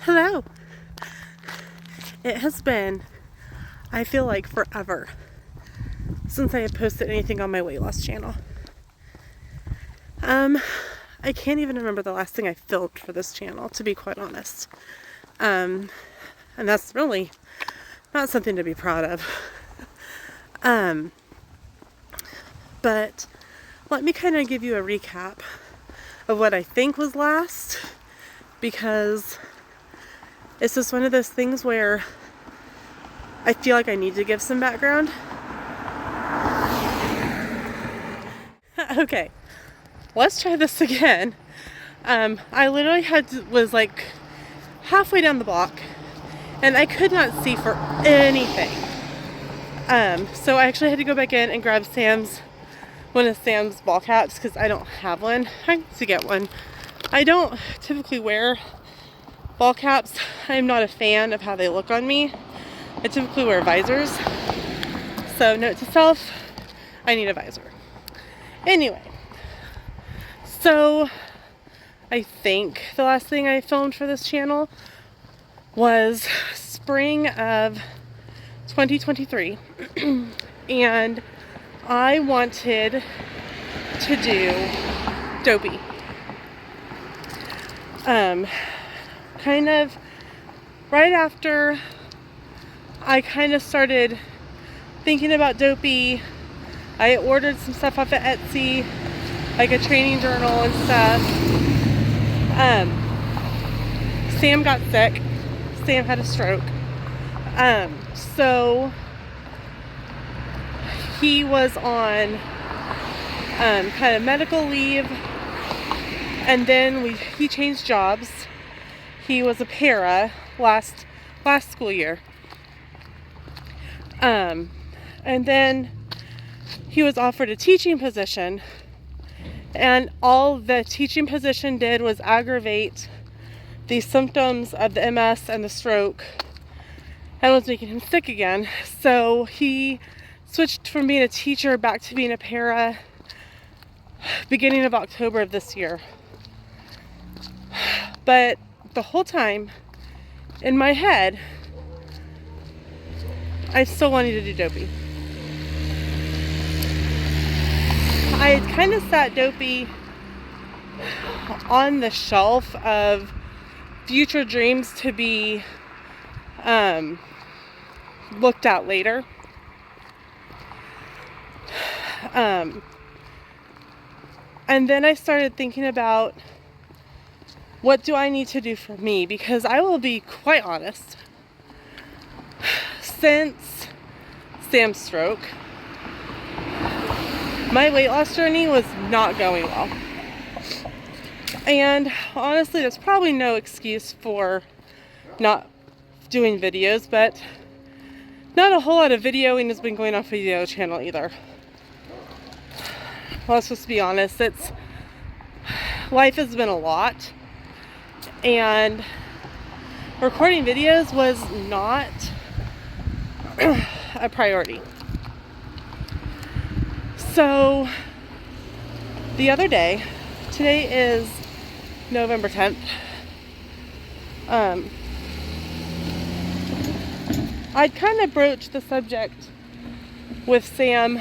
Hello. It has been, I feel like, forever since I have posted anything on my weight loss channel. I can't even remember the last thing I filmed for this channel, to be quite honest. And that's really not something to be proud of. But let me kind of give you a recap of what I think was last, because it's just one of those things where I feel like I need to give some background. Okay, let's try this again. I literally was like halfway down the block and I could not see for anything. So I actually had to go back in and grab one of Sam's ball caps because I don't have one. I need to get one. I don't typically wear ball caps. I'm not a fan of how they look on me. I typically wear visors. So note to self, I need a visor. Anyway, so I think the last thing I filmed for this channel was spring of 2023. And I wanted to do Dopey. Kind of right after I kind of started thinking about Dopey, I ordered some stuff off of Etsy, like a training journal and stuff. Sam got sick. Sam had a stroke. So he was on kind of medical leave, and then he changed jobs. He was a para last school year. And then he was offered a teaching position, and all the teaching position did was aggravate the symptoms of the MS and the stroke and was making him sick again. So he switched from being a teacher back to being a para beginning of October of this year. But the whole time in my head, I still wanted to do Dopey. I had kind of sat Dopey on the shelf of future dreams to be looked at later. And then I started thinking about, what do I need to do for me? Because I will be quite honest, since Sam's stroke, my weight loss journey was not going well. And honestly, there's probably no excuse for not doing videos, but not a whole lot of videoing has been going on for the channel either. Let's just be honest, life has been a lot, and recording videos was not a priority. So the other day, today is November 10th, I'd kind of broached the subject with Sam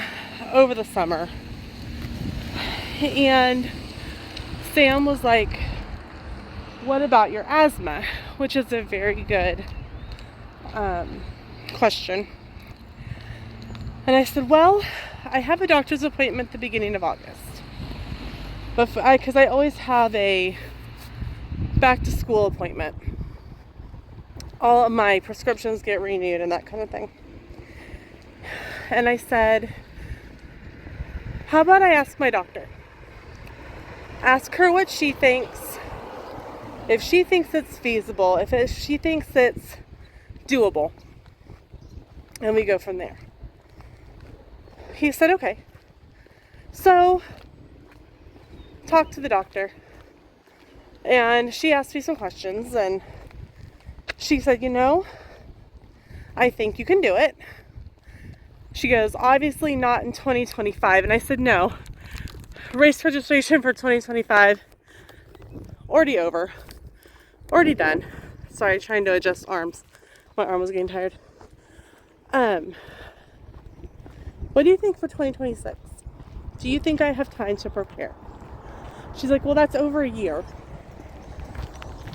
over the summer, and Sam was like, what about your asthma? Which is a very good question. And I said, well, I have a doctor's appointment at the beginning of August. But because I always have a back to school appointment. All of my prescriptions get renewed and that kind of thing. And I said, how about I ask my doctor? Ask her what she thinks. If she thinks it's feasible, if she thinks it's doable. And we go from there. He said, okay. So, talked to the doctor, and she asked me some questions, and she said, I think you can do it. She goes, obviously not in 2025. And I said, no. Race registration for 2025, already over. Already done. Sorry, trying to adjust arms. My arm was getting tired. What do you think for 2026? Do you think I have time to prepare? She's like, well, that's over a year.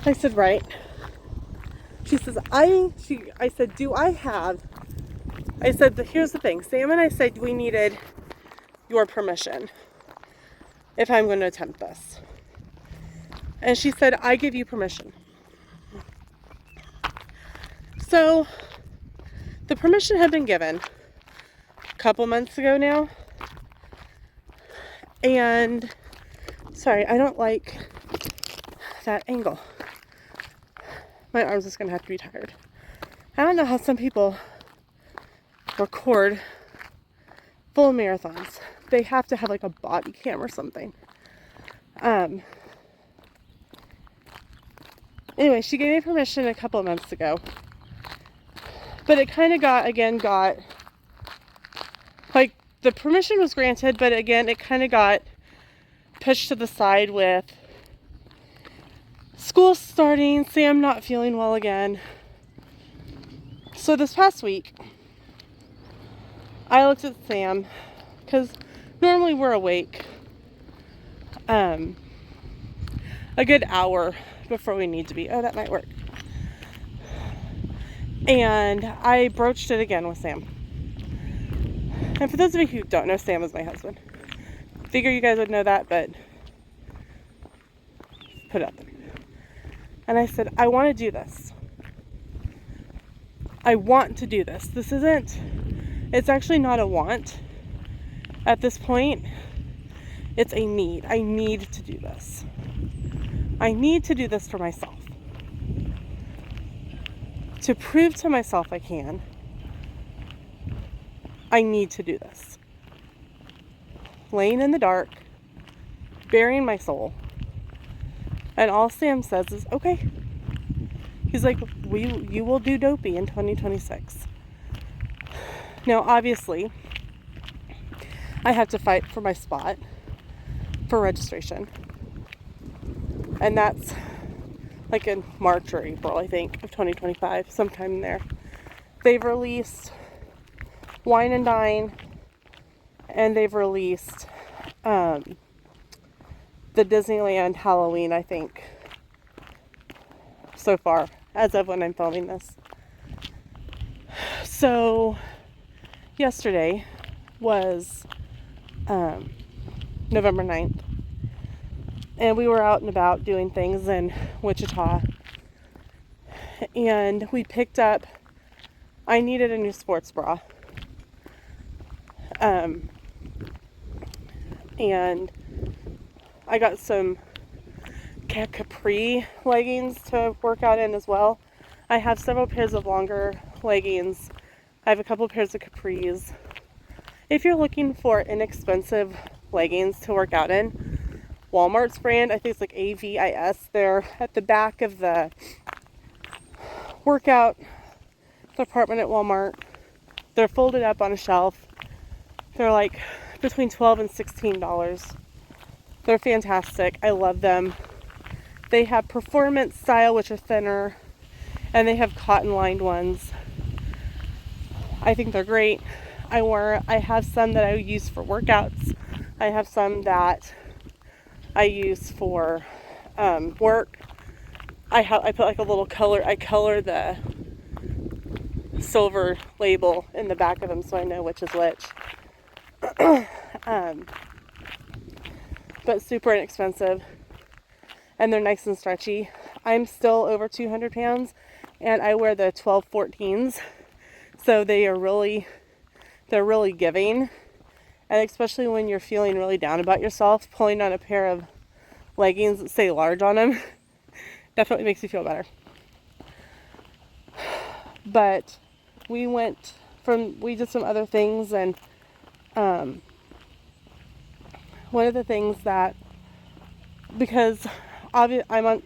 I said, right. She says, I said, here's the thing. Sam and I said we needed your permission if I'm going to attempt this. And she said, I give you permission. So the permission had been given a couple months ago now. And sorry, I don't like that angle. My arm's just going to have to be tired. I don't know how some people record full marathons. They have to have like a body cam or something. Anyway, she gave me permission a couple of months ago. But it kind of got, like, the permission was granted, but again, it kind of got pushed to the side with school starting, Sam not feeling well again. So this past week, I looked at Sam, because normally we're awake a good hour before we need to be. Oh, that might work. And I broached it again with Sam. And for those of you who don't know, Sam is my husband. Figure you guys would know that, but put it out there. And I said, I want to do this. I want to do this. It's actually not a want at this point. It's a need. I need to do this. I need to do this for myself. To prove to myself I can, I need to do this. Laying in the dark, burying my soul. And all Sam says is, okay. He's like, you will do Dopey in 2026. Now, obviously, I have to fight for my spot for registration. And that's like in March or April, I think, of 2025, sometime in there. They've released Wine and Dine, and they've released the Disneyland Halloween, I think, so far, as of when I'm filming this. So, yesterday was November 9th. And we were out and about doing things in Wichita. And we picked up, I needed a new sports bra. And I got some capri leggings to work out in as well. I have several pairs of longer leggings. I have a couple pairs of capris. If you're looking for inexpensive leggings to work out in, Walmart's brand, I think it's like AVIS. They're at the back of the workout department at Walmart. They're folded up on a shelf. They're like between $12 and $16. They're fantastic. I love them. They have performance style, which are thinner, and they have cotton lined ones. I think they're great. I have some that I use for workouts. I have some that I use for work. I put like a little color. I color the silver label in the back of them so I know which is which. But super inexpensive, and they're nice and stretchy. I'm still over 200 pounds, and I wear the 12-14s, so they're really giving. And especially when you're feeling really down about yourself, pulling on a pair of leggings that say large on them definitely makes you feel better. But we did some other things, and one of the things that, because I'm on,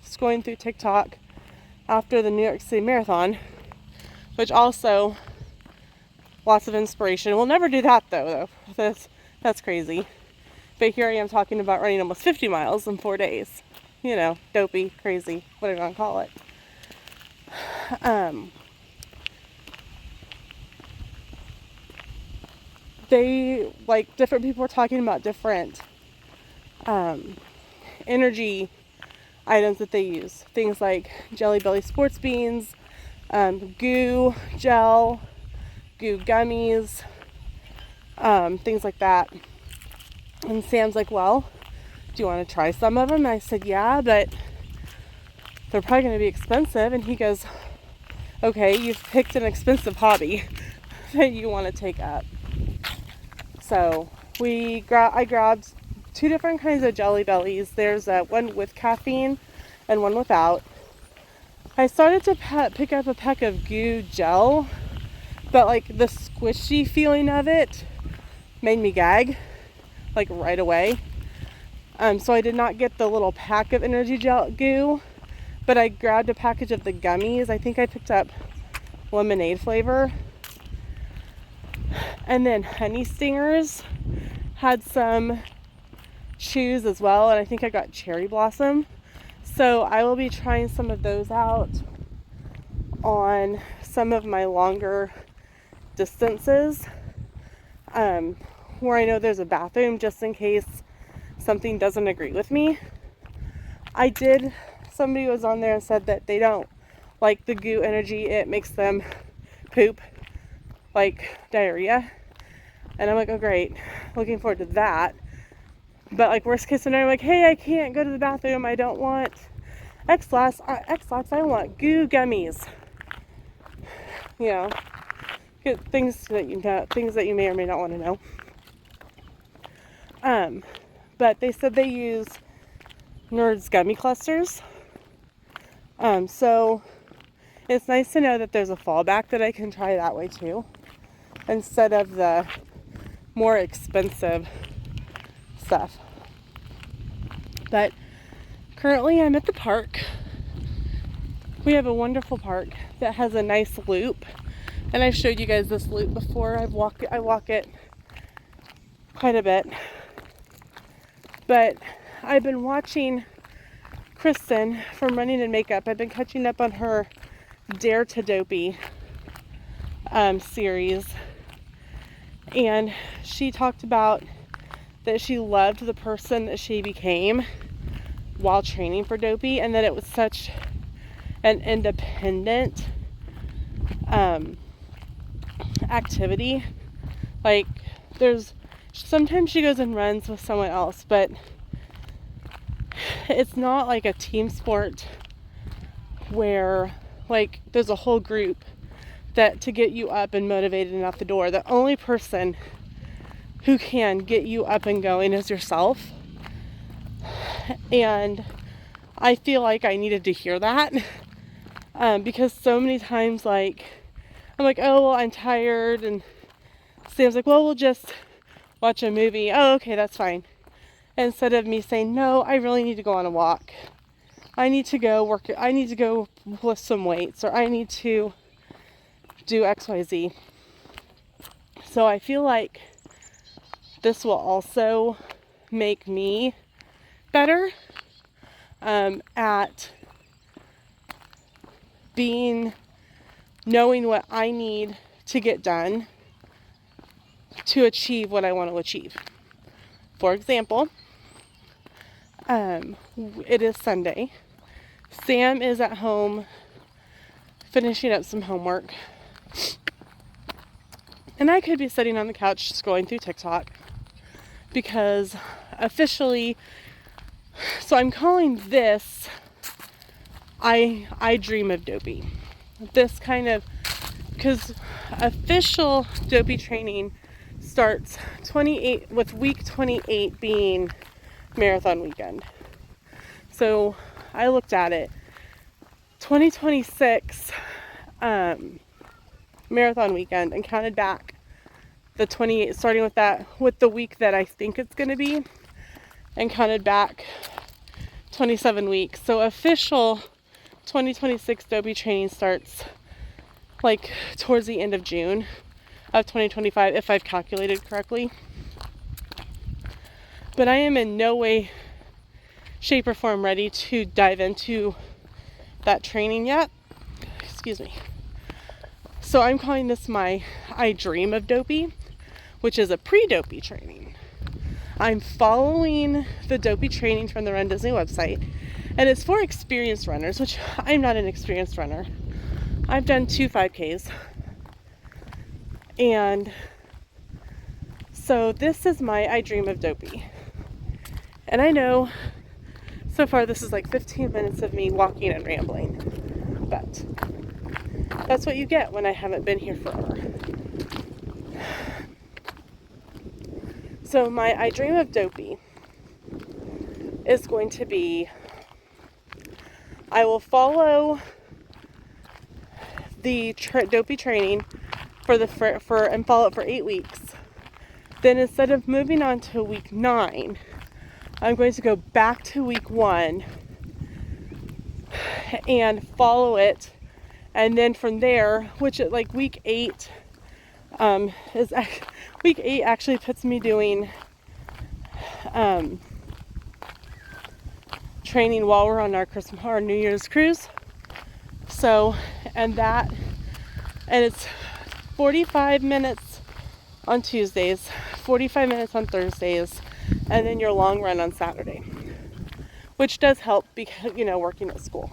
scrolling through TikTok after the New York City Marathon, which also lots of inspiration. We'll never do that though. That's crazy. But here I am talking about running almost 50 miles in 4 days. Dopey, crazy, whatever you want to call it. they, like, different people were talking about different energy items that they use. Things like Jelly Belly sports beans, goo gel, goo gummies, things like that. And Sam's like, well, do you want to try some of them? And I said, yeah, but they're probably going to be expensive. And he goes, okay, you've picked an expensive hobby that you want to take up. So I grabbed 2 different kinds of Jelly Bellies. There's one with caffeine and one without. I started to pick up a pack of goo gel, but like the squishy feeling of it made me gag, like right away. So I did not get the little pack of energy gel goo, but I grabbed a package of the gummies. I think I picked up lemonade flavor. And then Honey Stingers had some chews as well, and I think I got Cherry Blossom. So I will be trying some of those out on some of my longer distances, where I know there's a bathroom, just in case something doesn't agree with me. Somebody was on there and said that they don't like the goo energy. It makes them poop, like diarrhea. And I'm like, oh great, looking forward to that. But like worst case scenario, I'm like, hey, I can't go to the bathroom. I don't want X-Lax. I want goo gummies. You know, good things that you may or may not want to know. But they said they use Nerds gummy clusters. So it's nice to know that there's a fallback that I can try that way too, instead of the more expensive stuff. But currently I'm at the park. We have a wonderful park that has a nice loop, and I've showed you guys this loop before. I walk it quite a bit. But I've been watching Kristen from Running in Makeup. I've been catching up on her Dare to Dopey series, and she talked about that she loved the person that she became while training for Dopey, and that it was such an independent activity. Like, sometimes she goes and runs with someone else, but it's not like a team sport where like there's a whole group that to get you up and motivated and out the door. The only person who can get you up and going is yourself. And I feel like I needed to hear that, because so many times, like, I'm like, oh, well, I'm tired, and Sam's like, well, we'll just watch a movie. Oh, okay, that's fine. Instead of me saying, no, I really need to go on a walk. I need to go work. I need to go lift some weights, or I need to do XYZ. So I feel like this will also make me better at knowing what I need to get done to achieve what I want to achieve. For example, it is Sunday. Sam is at home finishing up some homework, and I could be sitting on the couch scrolling through TikTok, because officially, so I'm calling this I Dream of Dopey. This kind of, because official Dopey training starts with week 28 being marathon weekend. So I looked at it, 2026 marathon weekend, and counted back the 28, starting with the week that I think it's going to be, and counted back 27 weeks. So official 2026 Dopey training starts like towards the end of June of 2025, if I've calculated correctly. But I am in no way, shape, or form ready to dive into that training yet. excuse me. So I'm calling this my I Dream of Dopey, which is a pre-dopey training. I'm following the dopey training from the Run Disney website, and it's for experienced runners, which I'm not an experienced runner. I've done 2 5Ks. And so this is my I Dream of Dopey. And I know so far this is like 15 minutes of me walking and rambling, but that's what you get when I haven't been here forever. So my I Dream of Dopey is going to be, I will follow the dopey training and follow it for 8 weeks. Then instead of moving on to week 9, I'm going to go back to week 1 and follow it. And then from there, which at like week 8 week 8 actually puts me doing training while we're on our New Year's cruise. So, and it's 45 minutes on Tuesdays, 45 minutes on Thursdays, and then your long run on Saturday, which does help because, working at school.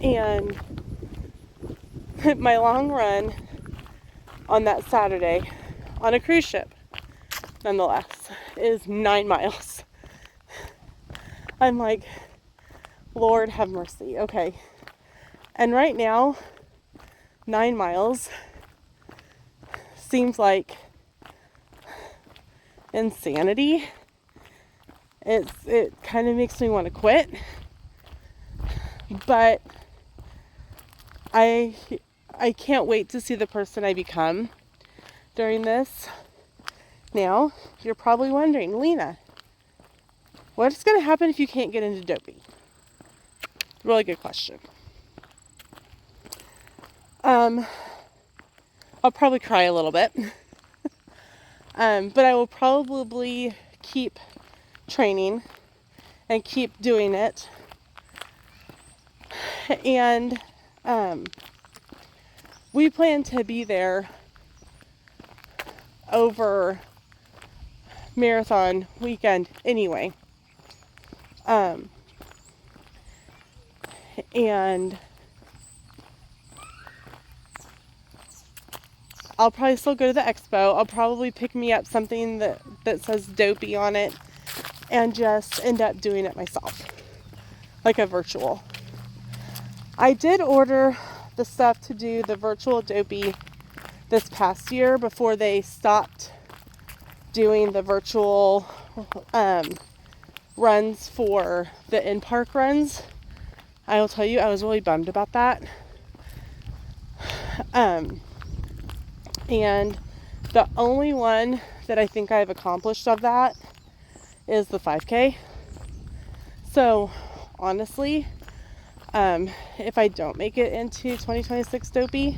And my long run on that Saturday on a cruise ship, nonetheless, is 9 miles. I'm like, Lord have mercy. Okay. And right now, 9 miles seems like insanity. It kind of makes me want to quit. But I can't wait to see the person I become during this. Now, you're probably wondering, Lena, what's going to happen if you can't get into dopey? Really good question. I'll probably cry a little bit. But I will probably keep training and keep doing it. And we plan to be there over marathon weekend anyway. And I'll probably still go to the expo. I'll probably pick me up something that says dopey on it and just end up doing it myself, like a virtual. I did order the stuff to do the virtual dopey this past year before they stopped doing the virtual runs for the in-park runs. I will tell you, I was really bummed about that. And the only one that I think I've accomplished of that is the 5K. So honestly, if I don't make it into 2026 dopey,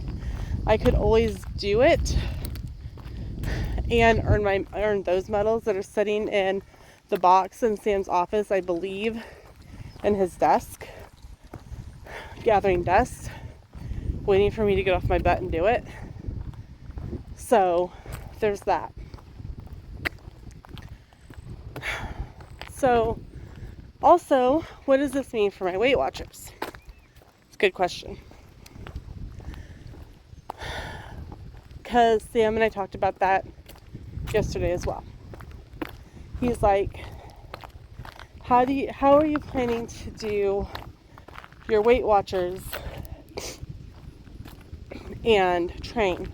I could always do it and earn those medals that are sitting in the box in Sam's office, I believe, in his desk, gathering dust, waiting for me to get off my butt and do it. So there's that. So also, what does this mean for my Weight Watchers? It's a good question. Because Sam and I talked about that yesterday as well. He's like, how are you planning to do your Weight Watchers and train?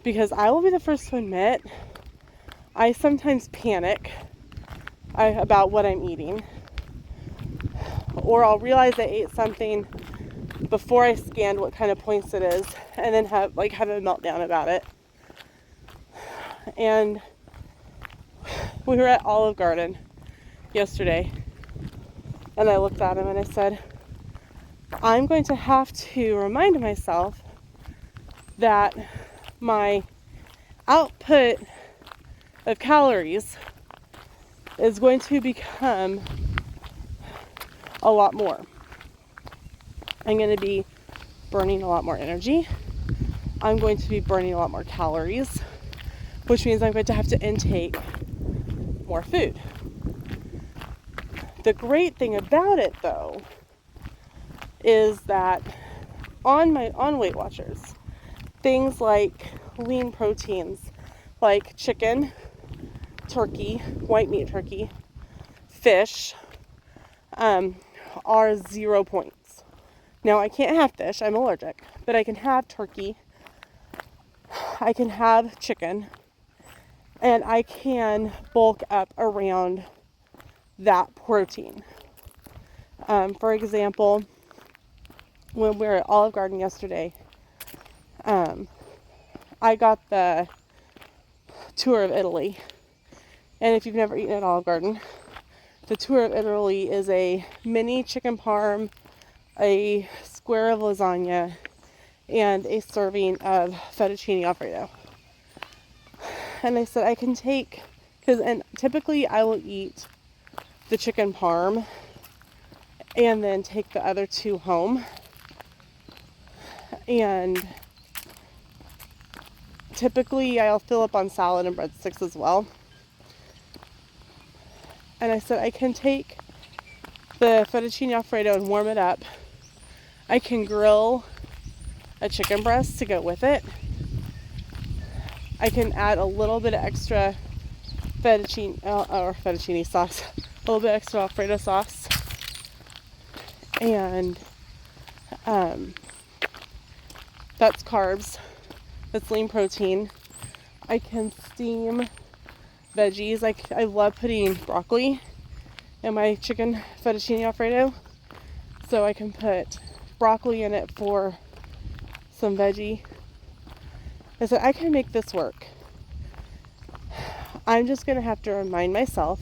Because I will be the first to admit, I sometimes panic about what I'm eating. Or I'll realize I ate something before I scanned what kind of points it is, and then have a meltdown about it. And we were at Olive Garden yesterday, and I looked at him and I said, I'm going to have to remind myself that my output of calories is going to become a lot more. I'm going to be burning a lot more energy. I'm going to be burning a lot more calories, which means I'm going to have to intake more food. The great thing about it, though, is that on Weight Watchers, things like lean proteins, like chicken, turkey, white meat turkey, fish, are 0 points. Now, I can't have fish, I'm allergic, but I can have turkey, I can have chicken, and I can bulk up around that protein. For example, when we were at Olive Garden yesterday, I got the tour of Italy. And if you've never eaten at Olive Garden, the tour of Italy is a mini chicken parm, a square of lasagna, and a serving of fettuccine alfredo. And I said I can take, and typically I will eat the chicken parm and then take the other two home. And typically I'll fill up on salad and breadsticks as well. And I said I can take the fettuccine alfredo and warm it up. I can grill a chicken breast to go with it. I can add a little bit of extra fettuccine sauce, a little bit extra alfredo sauce, and that's carbs, that's lean protein. I can steam veggies. I love putting broccoli in my chicken fettuccine alfredo, so I can put broccoli in it for some veggie. I said I can make this work. I'm just going to have to remind myself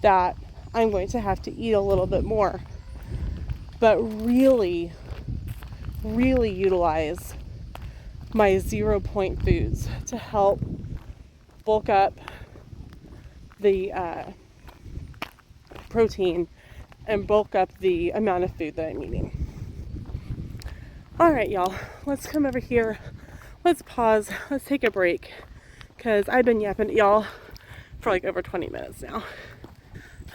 that I'm going to have to eat a little bit more, but really utilize my 0 point foods to help bulk up the protein and bulk up the amount of food that I'm eating. All right, y'all, let's come over here. Let's pause. Let's take a break, because I've been yapping at y'all for like over 20 minutes now.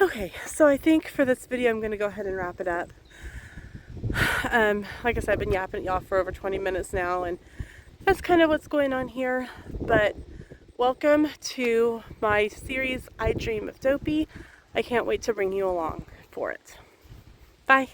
Okay, so I think for this video, I'm going to go ahead and wrap it up. Like I said, I've been yapping at y'all for over 20 minutes now, and that's kind of what's going on here. But welcome to my series, I Dream of Dopey. I can't wait to bring you along for it. Bye.